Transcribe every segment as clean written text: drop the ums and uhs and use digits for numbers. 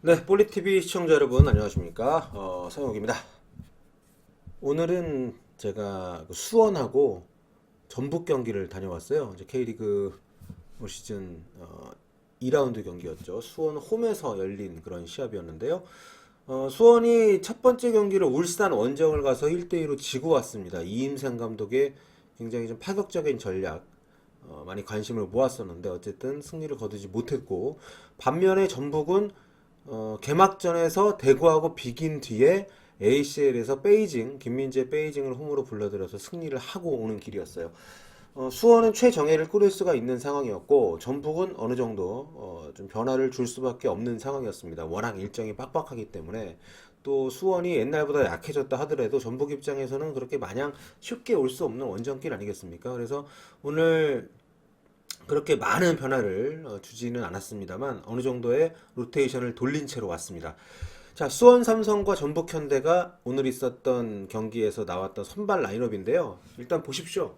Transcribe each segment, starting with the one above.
네, 볼리TV 시청자 여러분 안녕하십니까? 서영욱입니다. 오늘은 제가 수원하고 전북 경기를 다녀왔어요. 이제 K리그 올 시즌 2라운드 경기였죠. 수원 홈에서 열린 그런 시합이었는데요. 수원이 첫 번째 경기를 울산 원정을 가서 1대2로 지고 왔습니다. 이임생 감독의 굉장히 좀 파격적인 전략, 많이 관심을 모았었는데 어쨌든 승리를 거두지 못했고, 반면에 전북은 개막전에서 대구하고 비긴 뒤에 ACL에서 베이징, 김민재 베이징을 홈으로 불러들여서 승리를 하고 오는 길이었어요. 수원은 최정예를 꾸릴 수가 있는 상황이었고, 전북은 어느 정도 좀 변화를 줄 수밖에 없는 상황이었습니다. 워낙 일정이 빡빡하기 때문에. 또 수원이 옛날보다 약해졌다 하더라도 전북 입장에서는 그렇게 마냥 쉽게 올 수 없는 원정길 아니겠습니까? 그래서 오늘 그렇게 많은 변화를 주지는 않았습니다만 어느 정도의 로테이션을 돌린 채로 왔습니다. 자, 수원 삼성과 전북 현대가 오늘 있었던 경기에서 나왔던 선발 라인업인데요. 일단 보십시오.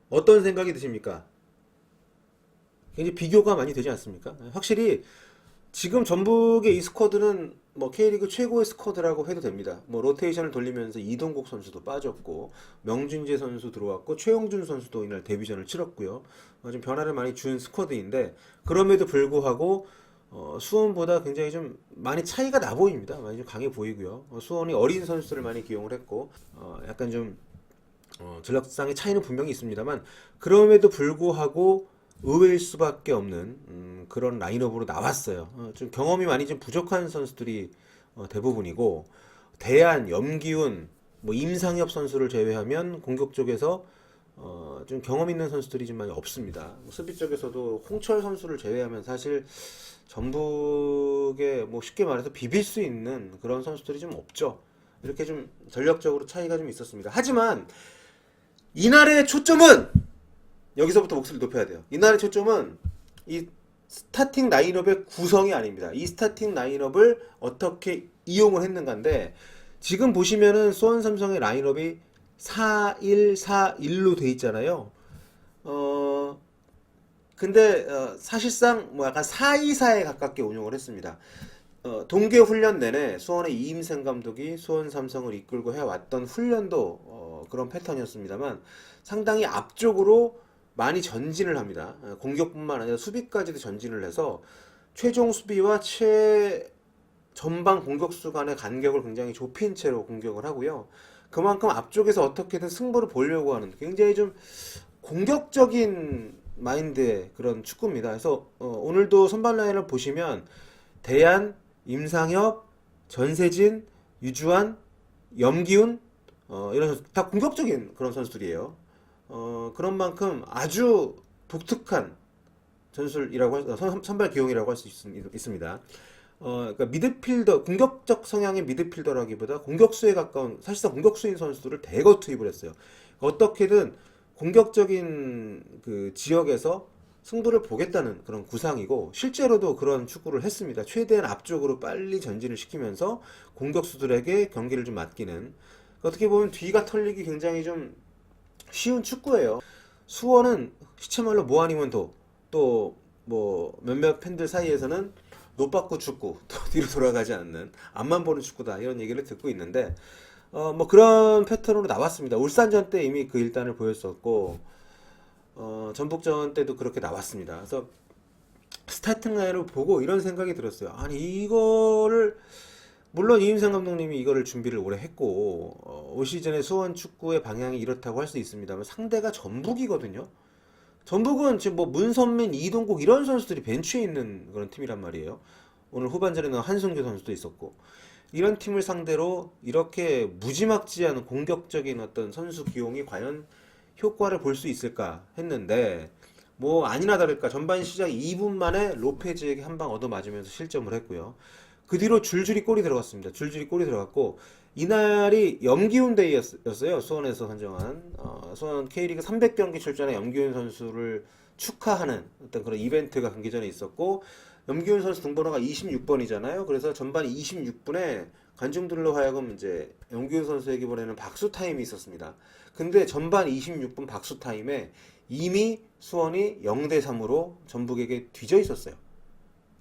어떤 생각이 드십니까? 굉장히 비교가 많이 되지 않습니까? 확실히 지금 전북의 이 스쿼드는 뭐 K리그 최고의 스쿼드라고 해도 됩니다. 뭐 로테이션을 돌리면서 이동국 선수도 빠졌고, 명준재 선수 들어왔고, 최용준 선수도 이날 데뷔전을 치렀고요. 좀 변화를 많이 준 스쿼드인데, 그럼에도 불구하고 수원보다 굉장히 좀 많이 차이가 나 보입니다. 많이 좀 강해 보이고요. 수원이 어린 선수를 많이 기용을 했고, 약간 좀 전력상의 차이는 분명히 있습니다만, 그럼에도 불구하고 의외일 수밖에 없는 그런 라인업으로 나왔어요. 좀 경험이 많이 좀 부족한 선수들이 대부분이고, 대안, 염기훈, 뭐 임상엽 선수를 제외하면 공격 쪽에서 좀 경험 있는 선수들이 좀 많이 없습니다. 수비 쪽에서도 홍철 선수를 제외하면 사실 전북에 뭐 쉽게 말해서 비빌 수 있는 그런 선수들이 좀 없죠. 이렇게 좀 전력적으로 차이가 좀 있었습니다. 하지만 이날의 초점은, 여기서부터 목소리를 높여야 돼요. 이날의 초점은 이 스타팅 라인업의 구성이 아닙니다. 이 스타팅 라인업을 어떻게 이용을 했는가인데, 지금 보시면은 수원 삼성의 라인업이 4-1-4-1로 돼 있잖아요. 근데 사실상 뭐 약간 4-2-4에 가깝게 운영을 했습니다. 동계 훈련 내내 수원의 이임생 감독이 수원 삼성을 이끌고 해왔던 훈련도 그런 패턴이었습니다만, 상당히 앞쪽으로 많이 전진을 합니다. 공격뿐만 아니라 수비까지도 전진을 해서 최종 수비와 전방 공격수 간의 간격을 굉장히 좁힌 채로 공격을 하고요. 그만큼 앞쪽에서 어떻게든 승부를 보려고 하는 굉장히 좀 공격적인 마인드의 그런 축구입니다. 그래서 오늘도 선발 라인을 보시면 대안, 임상혁, 전세진, 유주환, 염기훈, 이런 선수 다 공격적인 그런 선수들이에요. 그런 만큼 아주 독특한 전술이라고 선발 기용이라고 할 수 있습니다. 그러니까 미드필더, 공격적 성향의 미드필더라기보다 공격수에 가까운, 사실상 공격수인 선수들을 대거 투입을 했어요. 어떻게든 공격적인 그 지역에서 승부를 보겠다는 그런 구상이고, 실제로도 그런 축구를 했습니다. 최대한 앞쪽으로 빨리 전진을 시키면서 공격수들에게 경기를 좀 맡기는, 어떻게 보면 뒤가 털리기 굉장히 좀 쉬운 축구예요. 수원은 시체말로 뭐 아니면 도, 또 뭐 몇몇 팬들 사이에서는 노빠꾸 축구, 또 뒤로 돌아가지 않는 앞만 보는 축구다, 이런 얘기를 듣고 있는데, 뭐 그런 패턴으로 나왔습니다. 울산전 때 이미 그 일단을 보였었고, 전북전 때도 그렇게 나왔습니다. 그래서 스타팅 라인을 보고 이런 생각이 들었어요. 아니 이거를, 물론 이임상 감독님이 이거를 준비를 오래 했고 올 시즌에 수원 축구의 방향이 이렇다고 할 수 있습니다만, 상대가 전북이거든요. 전북은 지금 뭐 문선민, 이동국 이런 선수들이 벤치에 있는 그런 팀이란 말이에요. 오늘 후반전에는 한승규 선수도 있었고, 이런 팀을 상대로 이렇게 무지막지한 공격적인 어떤 선수 기용이 과연 효과를 볼 수 있을까 했는데, 뭐 아니나 다를까 전반 시작 2분 만에 로페즈에게 한 방 얻어맞으면서 실점을 했고요. 그 뒤로 줄줄이 골이 들어갔습니다. 줄줄이 골이 들어갔고, 이날이 염기훈 데이였어요. 수원에서 선정한 수원 K리그 300경기 출전한 염기훈 선수를 축하하는 어떤 그런 이벤트가 경기 전에 있었고, 염기훈 선수 등번호가 26번이잖아요. 그래서 전반 26분에 관중들로 하여금 이제 염기훈 선수에게 보내는 박수 타임이 있었습니다. 근데 전반 26분 박수 타임에 이미 수원이 0대3으로 전북에게 뒤져 있었어요.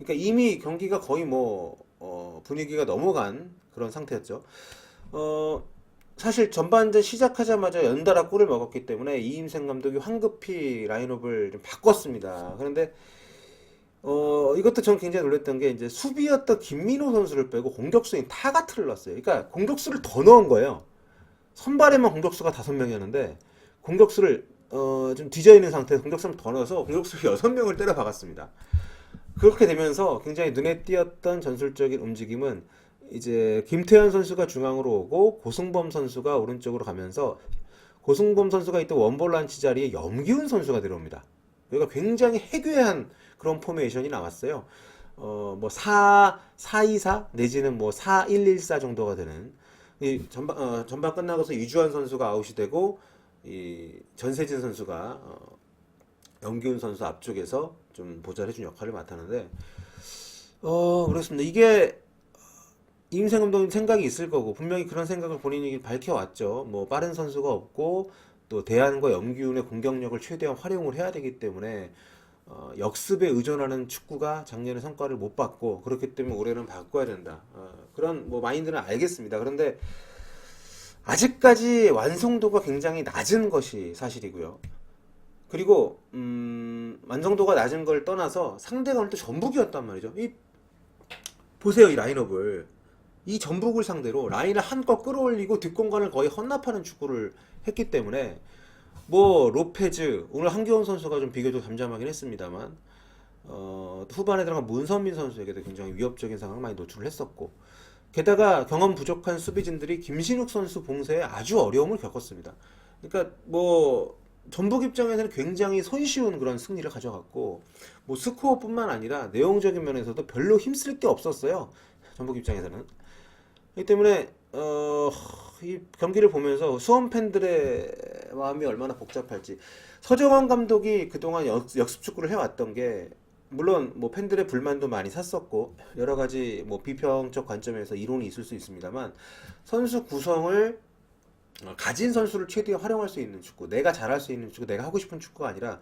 그러니까 이미 경기가 거의 분위기가 넘어간 그런 상태였죠. 어, 사실 전반전 시작하자마자 연달아 골을 먹었기 때문에 이임생 감독이 황급히 라인업을 좀 바꿨습니다. 그런데 이것도 전 굉장히 놀랐던 게 이제 수비였던 김민호 선수를 빼고 공격수인 타가트를 넣었어요. 그러니까 공격수를 더 넣은 거예요. 선발에만 공격수가 5명이었는데 공격수를 좀 뒤져 있는 상태에서 공격수를 더 넣어서 공격수 6명을 때려 박았습니다. 그렇게 되면서 굉장히 눈에 띄었던 전술적인 움직임은 이제 김태현 선수가 중앙으로 오고 고승범 선수가 오른쪽으로 가면서 고승범 선수가 있던 원볼란치 자리에 염기훈 선수가 들어옵니다. 여기가 굉장히 해괴한 그런 포메이션이 나왔어요. 4-2-4 내지는 4-1-1-4 정도가 되는 이 전반 끝나고서 이주환 선수가 아웃이 되고 이 전세진 선수가 염기훈 선수 앞쪽에서 좀 보좌해준 역할을 맡았는데 그렇습니다. 이게 임생 감독님 생각이 있을 거고 분명히 그런 생각을 본인이 밝혀왔죠. 빠른 선수가 없고 또 대안과 염기훈의 공격력을 최대한 활용을 해야 되기 때문에 역습에 의존하는 축구가 작년에 성과를 못 봤고 그렇기 때문에 올해는 바꿔야 된다. 그런 마인드는 알겠습니다. 그런데 아직까지 완성도가 굉장히 낮은 것이 사실이고요. 그리고 완성도가 낮은 걸 떠나서 상대가 오늘 또 전북이었단 말이죠. 보세요, 이 라인업을. 이 전북을 상대로 라인을 한껏 끌어올리고 뒷공간을 거의 헌납하는 축구를 했기 때문에 로페즈 오늘 한기원 선수가 좀 비교적 잠잠하긴 했습니다만 후반에 들어간 문선민 선수에게도 굉장히 위협적인 상황을 많이 노출을 했었고 게다가 경험 부족한 수비진들이 김신욱 선수 봉쇄에 아주 어려움을 겪었습니다. 그러니까 전북 입장에서는 굉장히 손쉬운 그런 승리를 가져갔고 스코어뿐만 아니라 내용적인 면에서도 별로 힘쓸 게 없었어요. 전북 입장에서는. 그렇기 때문에 이 경기를 보면서 수원 팬들의 마음이 얼마나 복잡할지 서정원 감독이 그동안 역습 축구를 해왔던 게 물론 팬들의 불만도 많이 샀었고 여러 가지 비평적 관점에서 이론이 있을 수 있습니다만 선수 구성을 가진 선수를 최대한 활용할 수 있는 축구, 내가 잘할 수 있는 축구, 내가 하고 싶은 축구가 아니라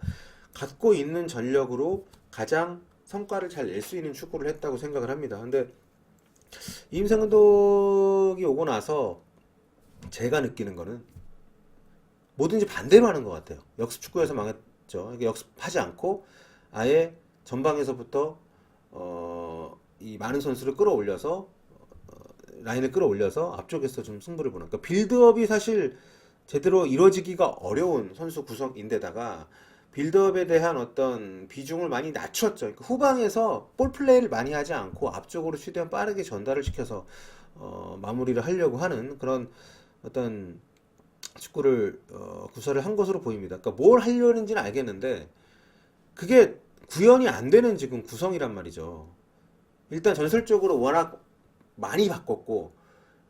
갖고 있는 전력으로 가장 성과를 잘 낼 수 있는 축구를 했다고 생각을 합니다. 근데 이임생 감독이 오고 나서 제가 느끼는 거는 뭐든지 반대로 하는 것 같아요. 역습 축구에서 망했죠. 이게 역습하지 않고 아예 전방에서부터 이 많은 선수를 끌어올려서 라인을 끌어올려서 앞쪽에서 좀 승부를 보는. 그러니까 빌드업이 사실 제대로 이루어지기가 어려운 선수 구성인데다가 빌드업에 대한 어떤 비중을 많이 낮췄죠. 그러니까 후방에서 볼 플레이를 많이 하지 않고 앞쪽으로 최대한 빠르게 전달을 시켜서 마무리를 하려고 하는 그런 어떤 축구를 구사를 한 것으로 보입니다. 그러니까 뭘 하려는지는 알겠는데 그게 구현이 안 되는 지금 구성이란 말이죠. 일단 전술적으로 워낙 많이 바꿨고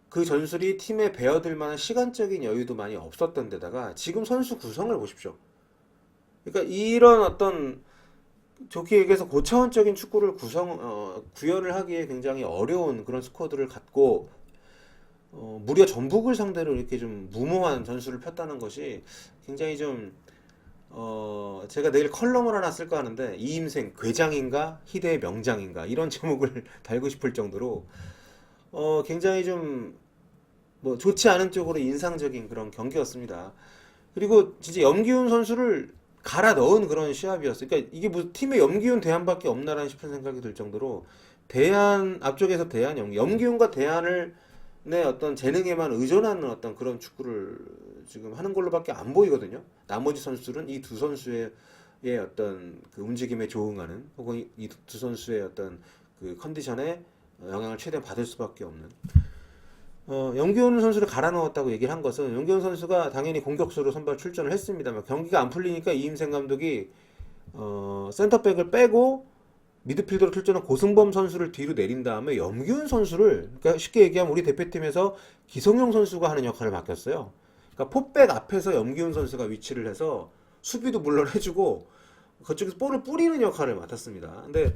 그 전술이 팀에 배어들 만한 시간적인 여유도 많이 없었던 데다가 지금 선수 구성을 보십시오. 그러니까 이런 어떤 좋게 얘기해서 고차원적인 축구를 구현을 하기에 굉장히 어려운 그런 스쿼드를 갖고 무려 전북을 상대로 이렇게 좀 무모한 전술을 폈다는 것이 굉장히 좀 제가 내일 컬럼을 하나 쓸까 하는데 이임생 괴장인가 희대의 명장인가 이런 제목을 달고 싶을 정도로 굉장히 좀 좋지 않은 쪽으로 인상적인 그런 경기였습니다. 그리고 진짜 염기훈 선수를 갈아 넣은 그런 시합이었어요. 그러니까 이게 무슨 팀에 염기훈 대안밖에 없나라는 싶은 생각이 들 정도로 대안 앞쪽에서 염기훈과 대안을 내 어떤 재능에만 의존하는 어떤 그런 축구를 지금 하는 걸로밖에 안 보이거든요. 나머지 선수들은 이 두 선수의 어떤 그 움직임에 조응하는 혹은 이 두 선수의 어떤 그 컨디션에 영향을 최대한 받을 수밖에 없는. 염기훈 선수를 갈아 넣었다고 얘기를 한 것은 염기훈 선수가 당연히 공격수로 선발 출전을 했습니다만 경기가 안 풀리니까 이임생 감독이 센터백을 빼고 미드필더로 출전한 고승범 선수를 뒤로 내린 다음에 염기훈 선수를 그러니까 쉽게 얘기하면 우리 대표팀에서 기성용 선수가 하는 역할을 맡겼어요. 그러니까 포백 앞에서 염기훈 선수가 위치를 해서 수비도 물론 해주고 그쪽에서 볼을 뿌리는 역할을 맡았습니다. 근데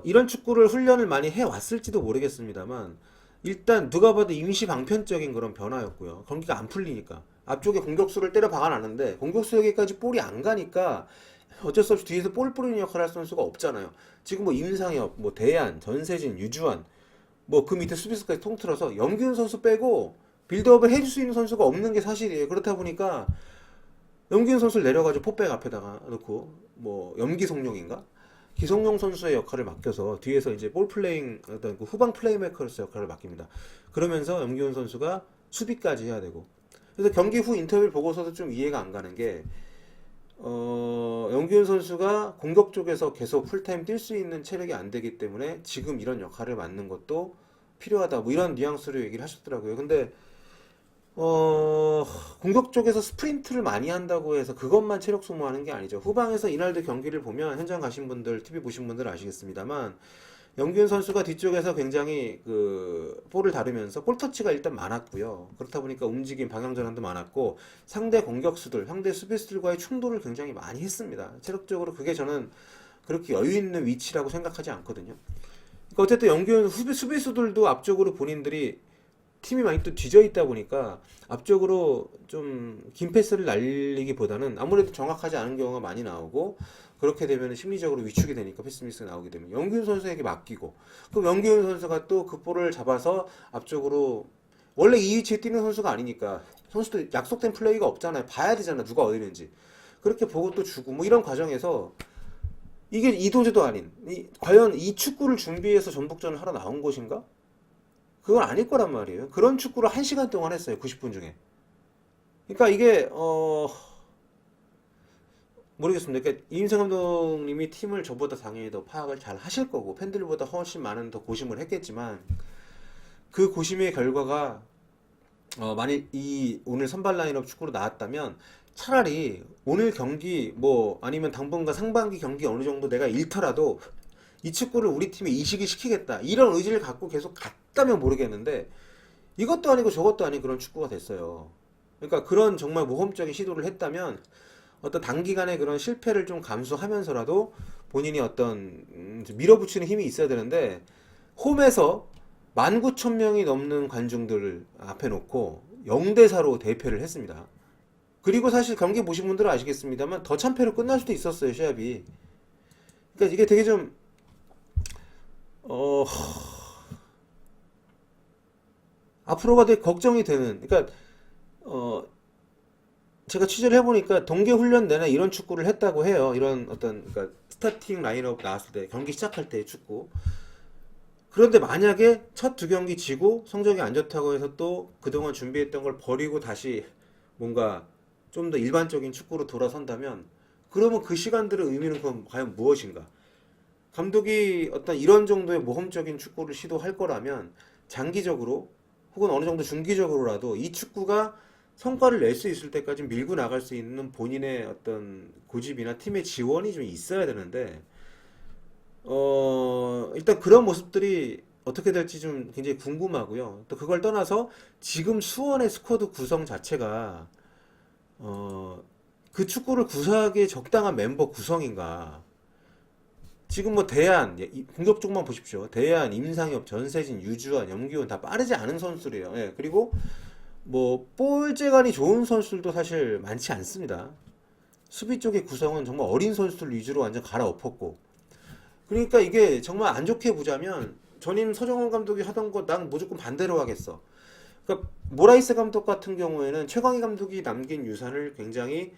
이런 축구를 훈련을 많이 해왔을지도 모르겠습니다만 일단 누가 봐도 임시 방편적인 그런 변화였고요. 경기가 안 풀리니까 앞쪽에 공격수를 때려 박아놨는데 공격수에게까지 볼이 안 가니까 어쩔 수 없이 뒤에서 볼 뿌리는 역할을 할 선수가 없잖아요. 지금 뭐 임상혁, 뭐 대안, 전세진, 유주환, 뭐 그 밑에 수비수까지 통틀어서 염기훈 선수 빼고 빌드업을 해줄 수 있는 선수가 없는 게 사실이에요. 그렇다 보니까 염기훈 선수를 내려가지고 포백 앞에다가 놓고 뭐 염기성룡인가? 기성용 선수의 역할을 맡겨서 뒤에서 이제 볼 플레잉 어떤 그 후방 플레이메이커로서 역할을 맡깁니다. 그러면서 염기훈 선수가 수비까지 해야 되고. 그래서 경기 후 인터뷰를 보고서도 좀 이해가 안 가는 게 염기훈 선수가 공격 쪽에서 계속 풀타임 뛸 수 있는 체력이 안 되기 때문에 지금 이런 역할을 맡는 것도 필요하다. 뭐 이런 뉘앙스로 얘기를 하셨더라고요. 근데 공격 쪽에서 스프린트를 많이 한다고 해서 그것만 체력 소모하는 게 아니죠. 후방에서 이날도 경기를 보면 현장 가신 분들, TV 보신 분들 아시겠습니다만 염기훈 선수가 뒤쪽에서 굉장히 그 볼을 다루면서 볼 터치가 일단 많았고요. 그렇다 보니까 움직임, 방향 전환도 많았고 상대 공격수들, 상대 수비수들과의 충돌을 굉장히 많이 했습니다. 체력적으로 그게 저는 그렇게 여유 있는 위치라고 생각하지 않거든요. 그러니까 어쨌든 염기훈 수비수들도 앞쪽으로 본인들이 팀이 많이 또 뒤져 있다 보니까 앞쪽으로 좀 긴 패스를 날리기보다는 아무래도 정확하지 않은 경우가 많이 나오고 그렇게 되면 심리적으로 위축이 되니까 패스미스가 나오게 되면 염기훈 선수에게 맡기고 그럼 염기훈 선수가 또 그 볼을 잡아서 앞쪽으로 원래 이 위치에 뛰는 선수가 아니니까 선수도 약속된 플레이가 없잖아요. 봐야 되잖아. 누가 어디 있는지. 그렇게 보고 또 주고 뭐 이런 과정에서 이게 이도저도 아닌 과연 이 축구를 준비해서 전북전을 하러 나온 것인가? 그건 아닐 거란 말이에요. 그런 축구를 1시간 동안 했어요. 90분 중에. 그러니까 이게 모르겠습니다. 그러니까 이인생 감독님이 팀을 저보다 당연히 더 파악을 잘 하실 거고 팬들보다 훨씬 많은 더 고심을 했겠지만 그 고심의 결과가 만일 이 오늘 선발 라인업 축구로 나왔다면 차라리 오늘 경기 뭐 아니면 당분간 상반기 경기 어느 정도 내가 잃더라도 이 축구를 우리 팀에 이식을 시키겠다 이런 의지를 갖고 계속 갔다면 모르겠는데 이것도 아니고 저것도 아닌 그런 축구가 됐어요. 그러니까 그런 정말 모험적인 시도를 했다면 어떤 단기간의 그런 실패를 좀 감수하면서라도 본인이 어떤 밀어붙이는 힘이 있어야 되는데 홈에서 19,000명이 넘는 관중들을 앞에 놓고 0대4로 대패를 했습니다. 그리고 사실 경기 보신 분들은 아시겠습니다만 더 참패로 끝날 수도 있었어요, 시합이. 그러니까 이게 되게 좀 어, 앞으로가 되게 걱정이 되는. 그러니까 어, 제가 취재를 해보니까 동계 훈련 내내 이런 축구를 했다고 해요. 이런 어떤 그러니까 스타팅 라인업 나왔을 때 경기 시작할 때의 축구. 그런데 만약에 첫 두 경기 지고 성적이 안 좋다고 해서 또 그동안 준비했던 걸 버리고 다시 뭔가 좀 더 일반적인 축구로 돌아선다면 그러면 그 시간들의 의미는 그럼 과연 무엇인가? 감독이 어떤 이런 정도의 모험적인 축구를 시도할 거라면 장기적으로 혹은 어느 정도 중기적으로라도 이 축구가 성과를 낼 수 있을 때까지 밀고 나갈 수 있는 본인의 어떤 고집이나 팀의 지원이 좀 있어야 되는데 일단 그런 모습들이 어떻게 될지 좀 굉장히 궁금하고요. 또 그걸 떠나서 지금 수원의 스쿼드 구성 자체가 그 축구를 구사하기에 적당한 멤버 구성인가? 지금 뭐 대안 공격 쪽만 보십시오. 대안, 임상엽, 전세진, 유주환, 염기훈 다 빠르지 않은 선수래요. 예, 그리고 뭐 볼재간이 좋은 선수들도 사실 많지 않습니다. 수비 쪽의 구성은 정말 어린 선수들 위주로 완전 갈아엎었고 그러니까 이게 정말 안 좋게 보자면 전임 서정훈 감독이 하던 거 난 무조건 반대로 하겠어. 그러니까 모라이스 감독 같은 경우에는 최광희 감독이 남긴 유산을 굉장히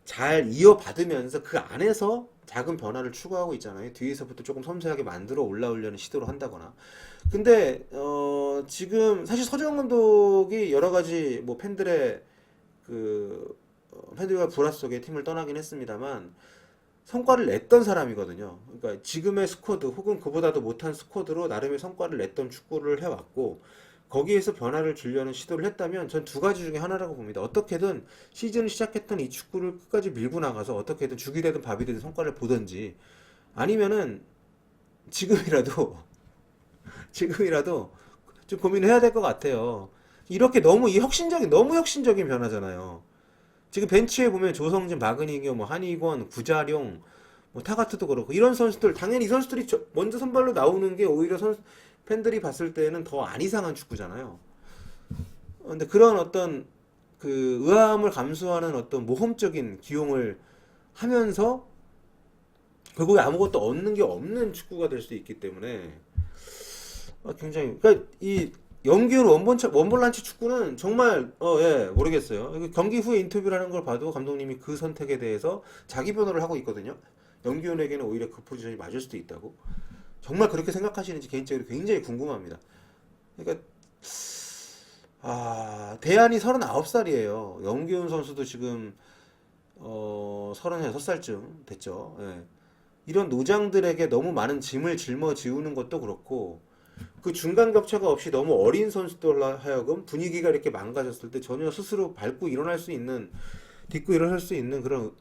잘 이어받으면서 그 안에서 작은 변화를 추구하고 있잖아요. 뒤에서부터 조금 섬세하게 만들어 올라오려는 시도를 한다거나. 근데 지금 사실 서정훈 감독이 여러 가지 뭐 팬들의 그 팬들과 불화 속에 팀을 떠나긴 했습니다만 성과를 냈던 사람이거든요. 그러니까 지금의 스쿼드 혹은 그보다도 못한 스쿼드로 나름의 성과를 냈던 축구를 해왔고 거기에서 변화를 주려는 시도를 했다면 전 두 가지 중에 하나라고 봅니다. 어떻게든 시즌을 시작했던 이 축구를 끝까지 밀고 나가서 어떻게든 죽이 되든 밥이 되든 성과를 보든지 아니면은 지금이라도 지금이라도 좀 고민해야 될 것 같아요. 이렇게 너무 혁신적인 변화잖아요. 지금 벤치에 보면 조성진, 박은희교, 뭐 한희권, 구자룡, 뭐 타가트도 그렇고 이런 선수들 당연히 이 선수들이 먼저 선발로 나오는 게 오히려 팬들이 봤을 때는 더 안 이상한 축구잖아요. 근데 그런 어떤 그 의아함을 감수하는 어떤 모험적인 기용을 하면서 결국에 아무것도 얻는 게 없는 축구가 될 수 있기 때문에 굉장히 그러니까 이 영기훈 원볼란치 축구는 정말 예 모르겠어요. 경기 후에 인터뷰라는 걸 봐도 감독님이 그 선택에 대해서 자기 변호를 하고 있거든요. 영기훈에게는 오히려 그 포지션이 맞을 수도 있다고. 정말 그렇게 생각하시는지 개인적으로 굉장히 궁금합니다. 그러니까 대안이 39살이에요. 영기훈 선수도 지금 36살쯤 됐죠. 예. 이런 노장들에게 너무 많은 짐을 짊어지우는 것도 그렇고 그 중간 격차가 없이 너무 어린 선수들 하여금 분위기가 이렇게 망가졌을 때 전혀 스스로 밟고 일어날 수 있는 딛고 일어날 수 있는 그런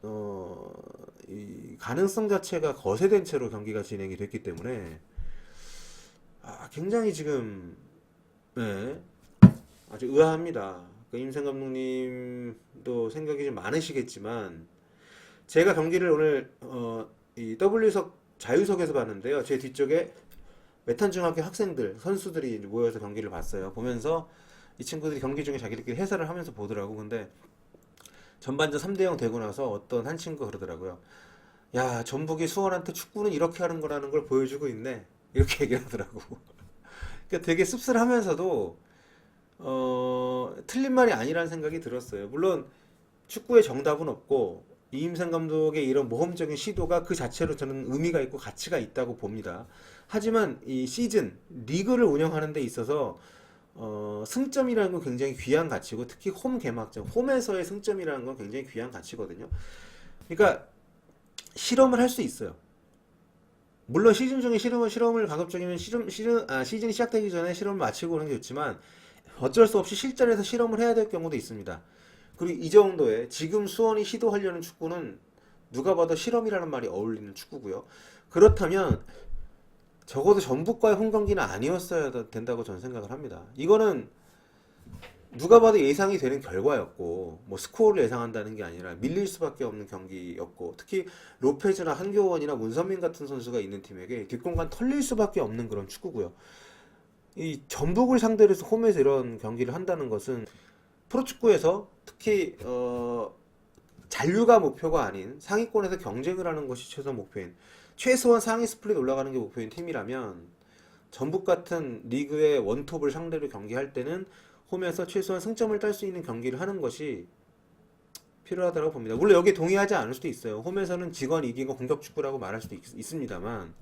이 가능성 자체가 거세된 채로 경기가 진행이 됐기 때문에 굉장히 지금 네, 아주 의아합니다. 임생 감독님도 생각이 좀 많으시겠지만 제가 경기를 오늘 이 W석 자유석에서 봤는데요. 제 뒤쪽에 메탄중학교 학생들 선수들이 이제 모여서 경기를 봤어요. 보면서 이 친구들이 경기 중에 자기들끼리 해설을 하면서 보더라고. 근데 전반전 3대0 되고 나서 어떤 한 친구가 그러더라고요. 야, 전북이 수원한테 축구는 이렇게 하는 거라는 걸 보여주고 있네. 이렇게 얘기를 하더라고. 그러니까 되게 씁쓸하면서도 틀린 말이 아니라는 생각이 들었어요. 물론 축구의 정답은 없고 이임생 감독의 이런 모험적인 시도가 그 자체로 저는 의미가 있고 가치가 있다고 봅니다. 하지만 이 시즌 리그를 운영하는 데 있어서 승점이라는 건 굉장히 귀한 가치고 특히 홈 개막전 홈에서의 승점이라는 건 굉장히 귀한 가치거든요. 그러니까 실험을 할 수 있어요. 물론 시즌 중에 실험을 가급적이면 시즌이 시작되기 전에 실험을 마치고 오는 게 좋지만 어쩔 수 없이 실전에서 실험을 해야 될 경우도 있습니다. 그리고 이 정도의 지금 수원이 시도하려는 축구는 누가 봐도 실험이라는 말이 어울리는 축구고요. 그렇다면 적어도 전북과의 홈 경기는 아니었어야 된다고 저는 생각을 합니다. 이거는 누가 봐도 예상이 되는 결과였고 뭐 스코어를 예상한다는 게 아니라 밀릴 수밖에 없는 경기였고 특히 로페즈나 한교원이나 문선민 같은 선수가 있는 팀에게 뒷공간 털릴 수밖에 없는 그런 축구고요. 이 전북을 상대로 해서 홈에서 이런 경기를 한다는 것은 프로축구에서 특히 잔류가 목표가 아닌 상위권에서 경쟁을 하는 것이 최소 목표인 최소한 상위 스플릿 올라가는 게 목표인 팀이라면 전북 같은 리그의 원톱을 상대로 경기할 때는 홈에서 최소한 승점을 딸 수 있는 경기를 하는 것이 필요하다고 봅니다. 물론 여기에 동의하지 않을 수도 있어요. 홈에서는 직원 이기고 공격 축구라고 말할 수도 있습니다만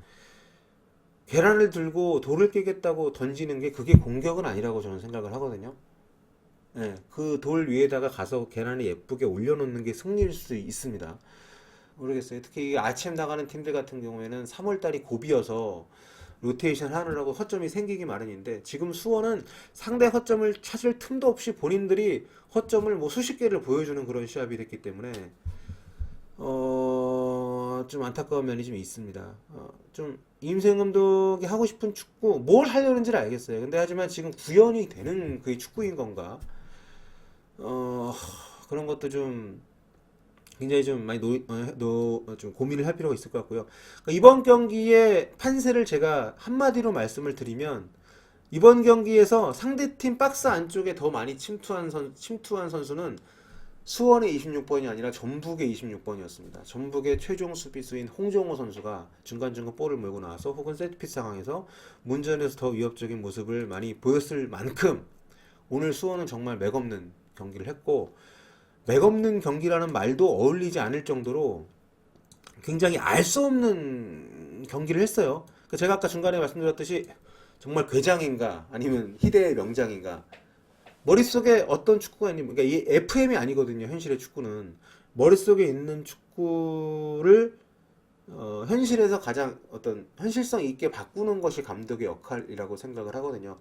계란을 들고 돌을 깨겠다고 던지는 게 그게 공격은 아니라고 저는 생각을 하거든요. 네, 그 돌 위에다가 가서 계란을 예쁘게 올려놓는 게 승리일 수 있습니다. 모르겠어요. 특히 이 아침 나가는 팀들 같은 경우에는 3월달이 고비여서 로테이션 하느라고 허점이 생기기 마련인데 지금 수원은 상대 허점을 찾을 틈도 없이 본인들이 허점을 뭐 수십 개를 보여주는 그런 시합이 됐기 때문에 좀 안타까운 면이 좀 있습니다. 좀 임생 감독이 하고 싶은 축구 뭘 하려는지를 알겠어요. 근데 하지만 지금 구현이 되는 그게 축구인 건가? 그런 것도 좀 굉장히 좀 많이 좀 고민을 할 필요가 있을 것 같고요. 그러니까 이번 경기의 판세를 제가 한마디로 말씀을 드리면 이번 경기에서 상대팀 박스 안쪽에 더 많이 침투한 선수는 수원의 26번이 아니라 전북의 26번이었습니다. 전북의 최종 수비수인 홍정호 선수가 중간중간 볼을 몰고 나와서 혹은 세트피스 상황에서 문전에서 더 위협적인 모습을 많이 보였을 만큼 오늘 수원은 정말 맥없는 경기를 했고 맥없는 경기라는 말도 어울리지 않을 정도로 굉장히 알 수 없는 경기를 했어요. 제가 아까 중간에 말씀드렸듯이 정말 괴장인가 아니면 희대의 명장인가 머릿속에 어떤 축구가 있는 그러니까 이 FM이 아니거든요. 현실의 축구는 머릿속에 있는 축구를 현실에서 가장 어떤 현실성 있게 바꾸는 것이 감독의 역할이라고 생각을 하거든요.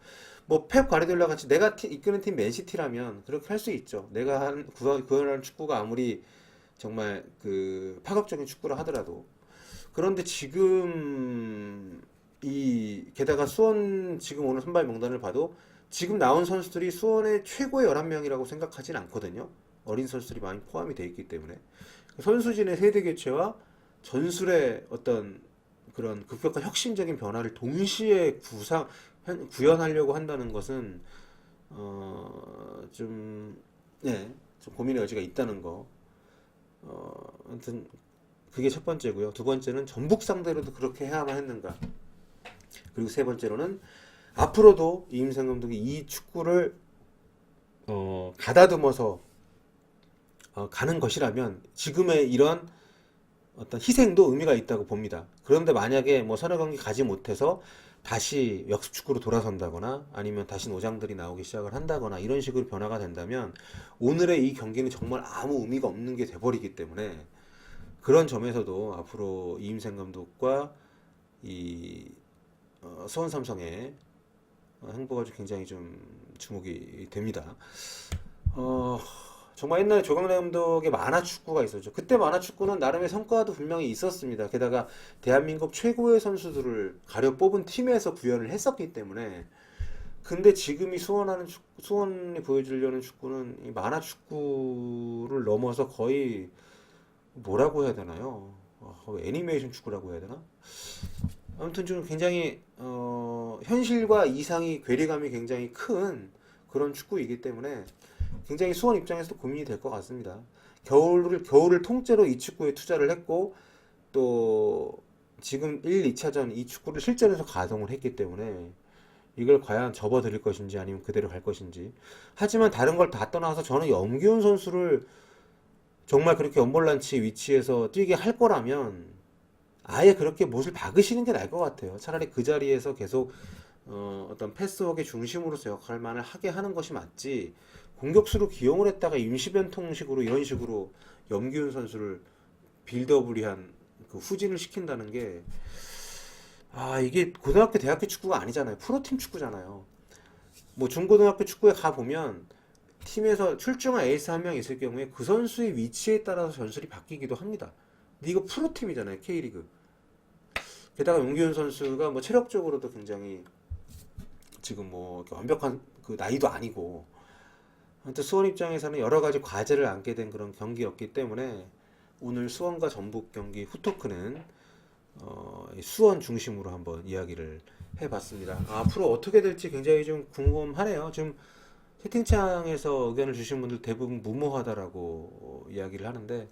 뭐 펩 가르디올라 같이 내가 이끄는 팀 맨시티라면 그렇게 할 수 있죠. 내가 구현하는 축구가 아무리 정말 그 파격적인 축구를 하더라도 그런데 지금 게다가 수원 지금 오늘 선발 명단을 봐도 지금 나온 선수들이 수원의 최고의 11명이라고 생각하진 않거든요. 어린 선수들이 많이 포함이 되어 있기 때문에 선수진의 세대 교체와 전술의 어떤 그런 급격한 혁신적인 변화를 동시에 구현하려고 한다는 것은 좀 고민의 여지가 있다는 거. 아무튼 그게 첫 번째고요. 두 번째는 전북 상대로도 그렇게 해야만 했는가. 그리고 세 번째로는 앞으로도 이임생 감독이 이 축구를 가다듬어서 가는 것이라면 지금의 이런 어떤 희생도 의미가 있다고 봅니다. 그런데 만약에 뭐 서너 경기 가지 못해서 다시 역습 축구로 돌아선다거나 아니면 다시 노장들이 나오기 시작을 한다거나 이런 식으로 변화가 된다면 오늘의 이 경기는 정말 아무 의미가 없는 게 돼버리기 때문에 그런 점에서도 앞으로 이임생 감독과 이 수원 삼성의 행보가 굉장히 좀 주목이 됩니다. 어, 정말 옛날에 조강래 감독의 만화 축구가 있었죠. 그때 만화 축구는 나름의 성과도 분명히 있었습니다. 게다가 대한민국 최고의 선수들을 가려 뽑은 팀에서 구현을 했었기 때문에. 근데 지금이 수원이 보여주려는 축구는 이 만화 축구를 넘어서 거의 뭐라고 해야 되나요? 애니메이션 축구라고 해야 되나? 아무튼 좀 굉장히 현실과 이상이 괴리감이 굉장히 큰 그런 축구이기 때문에 굉장히 수원 입장에서도 고민이 될 것 같습니다. 겨울을 통째로 이 축구에 투자를 했고 또 지금 1, 2차전 이 축구를 실전에서 가동을 했기 때문에 이걸 과연 접어들일 것인지 아니면 그대로 갈 것인지. 하지만 다른 걸 다 떠나서 저는 염기훈 선수를 정말 그렇게 연볼란치 위치에서 뛰게 할 거라면 아예 그렇게 못을 박으시는 게 나을 것 같아요. 차라리 그 자리에서 계속 어떤 패스워크의 중심으로서 역할만을 하게 하는 것이 맞지. 공격수로 기용을 했다가 임시변통식으로 이런 식으로 염기훈 선수를 빌드업을 위한 그 후진을 시킨다는 게 이게 고등학교 대학교 축구가 아니잖아요. 프로팀 축구잖아요. 뭐 중고등학교 축구에 가 보면 팀에서 출중한 에이스 한 명 있을 경우에 그 선수의 위치에 따라서 전술이 바뀌기도 합니다. 근데 이거 프로팀이잖아요. K리그. 게다가 용기훈 선수가 뭐 체력적으로도 굉장히 지금 뭐 이렇게 완벽한 그 나이도 아니고 아무튼 수원 입장에서는 여러 가지 과제를 안게 된 그런 경기였기 때문에 오늘 수원과 전북 경기 후토크는 이 수원 중심으로 한번 이야기를 해봤습니다. 앞으로 어떻게 될지 굉장히 좀 궁금하네요. 지금 채팅창에서 의견을 주신 분들 대부분 무모하다라고 이야기를 하는데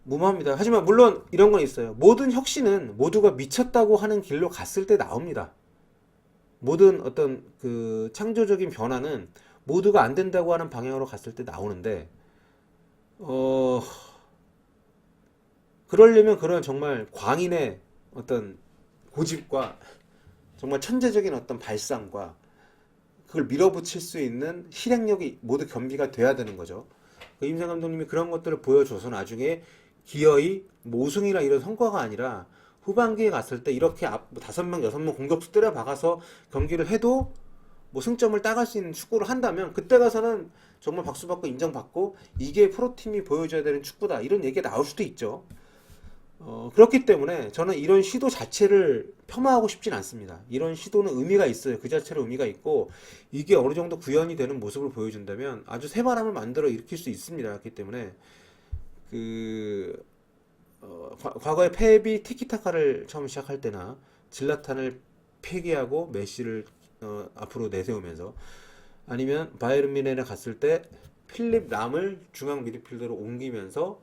무모합니다. 하지만 물론 이런 건 있어요. 모든 혁신은 모두가 미쳤다고 하는 길로 갔을 때 나옵니다. 모든 어떤 그 창조적인 변화는 모두가 안 된다고 하는 방향으로 갔을 때 나오는데 그러려면 그런 정말 광인의 어떤 고집과 정말 천재적인 어떤 발상과 그걸 밀어붙일 수 있는 실행력이 모두 겸비가 돼야 되는 거죠. 임상 감독님이 그런 것들을 보여줘서 나중에 기어이 뭐 우승이나 이런 성과가 아니라 후반기에 갔을 때 이렇게 뭐 5명, 6명 공격수 때려 박아서 경기를 해도 뭐 승점을 따갈 수 있는 축구를 한다면 그때 가서는 정말 박수 받고 인정받고 이게 프로팀이 보여줘야 되는 축구다 이런 얘기가 나올 수도 있죠. 그렇기 때문에 저는 이런 시도 자체를 폄하하고 싶진 않습니다. 이런 시도는 의미가 있어요. 그 자체로 의미가 있고 이게 어느 정도 구현이 되는 모습을 보여준다면 아주 새바람을 만들어 일으킬 수 있습니다. 그렇기 때문에 과거에 펩이 티키타카를 처음 시작할 때나 질라탄을 폐기하고 메시를 앞으로 내세우면서 아니면 바이에른 뮌헨에 갔을 때 필립 람을 중앙 미드필더로 옮기면서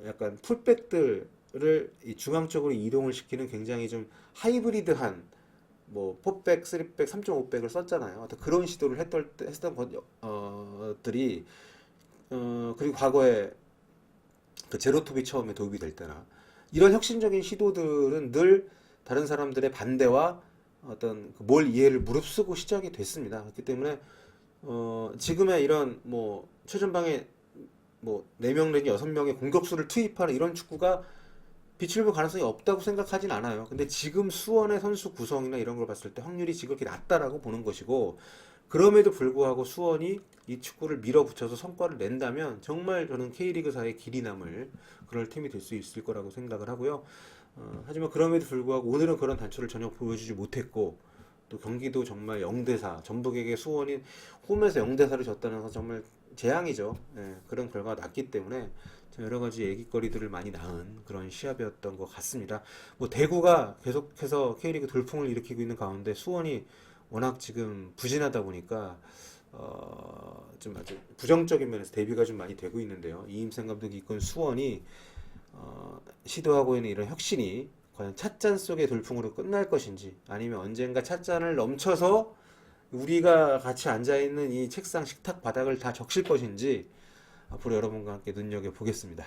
약간 풀백들을 이 중앙 쪽으로 이동을 시키는 굉장히 좀 하이브리드한 뭐 4백, 3백, 3.5백을 썼잖아요. 그런 시도를 했던 것들이 그리고 과거에 그 제로톱이 처음에 도입이 될 때나 이런 혁신적인 시도들은 늘 다른 사람들의 반대와 어떤 그뭘 이해를 무릅쓰고 시작이 됐습니다. 그렇기 때문에 지금의 이런 뭐 최전방에 뭐 4명 내지 6명의 공격수를 투입하는 이런 축구가 빛을 볼 가능성이 없다고 생각하진 않아요. 근데 지금 수원의 선수 구성이나 이런 걸 봤을 때 확률이 지금 그렇게 낮다라고 보는 것이고 그럼에도 불구하고 수원이 이 축구를 밀어붙여서 성과를 낸다면 정말 저는 K리그사의 길이 남을 그럴 팀이 될 수 있을 거라고 생각을 하고요. 하지만 그럼에도 불구하고 오늘은 그런 단초를 전혀 보여주지 못했고 또 경기도 정말 0대4 전북에게 수원이 홈에서 0대4를 졌다는 건 정말 재앙이죠. 예, 그런 결과가 났기 때문에 여러 가지 얘기거리들을 많이 낳은 그런 시합이었던 것 같습니다. 뭐 대구가 계속해서 K리그 돌풍을 일으키고 있는 가운데 수원이 워낙 지금 부진하다 보니까 좀 아주 부정적인 면에서 대비가 좀 많이 되고 있는데요. 이임생 감독이 이끈 수원이 시도하고 있는 이런 혁신이 과연 찻잔 속의 돌풍으로 끝날 것인지, 아니면 언젠가 찻잔을 넘쳐서 우리가 같이 앉아있는 이 책상 식탁 바닥을 다 적실 것인지, 앞으로 여러분과 함께 눈여겨보겠습니다.